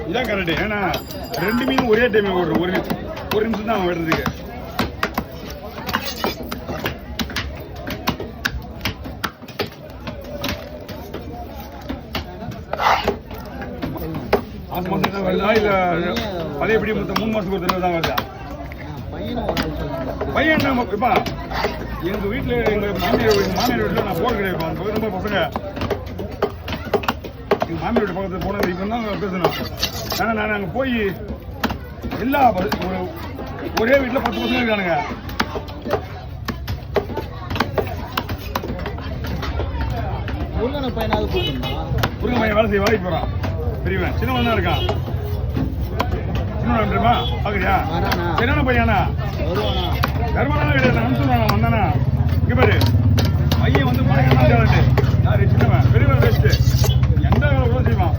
இதான் கரெக்டு. ஏன்னா 2 மீன் ஒரே டைம் ஓடுறோம். ஒரு நிமிஷம் தான் அவன் விடுறதுக்கு. மாசம் மாசம் தான் வருதா இல்ல பழையபடி 3 மாசத்துக்கு ஒரு தடவை தான் வருதா? பையன் இப்பா எங்க வீட்டுல எங்க மாமியார் வீட்டுல நான் போர் கிடையாது. அந்த பக்கத்துல பசங்க எங்க மாமியார் வீட்டு பக்கத்துல போனது இப்ப தான் பேசணும். ஆனா நான் அங்க போய் எல்லா ஒரே வீட்டுல 10 பசங்க இருக்கானுங்க. முருகன் பையன் வேலை செய்ய வேலைக்கு போறான். பெரியவன் சின்னவன் தான் இருக்கான். சின்னவன் தெரியுமா பாக்குறியா? என்னென்ன பையனா கர்மனா கிடையாது. அனுப்பிச்சுடுவான் வந்தானா. இங்க பாரு பையன் வந்து மலைக்கு யாரு சின்னவன் பெரியவன் வேஸ்ட் எந்த வேலை கூட செய்வான்.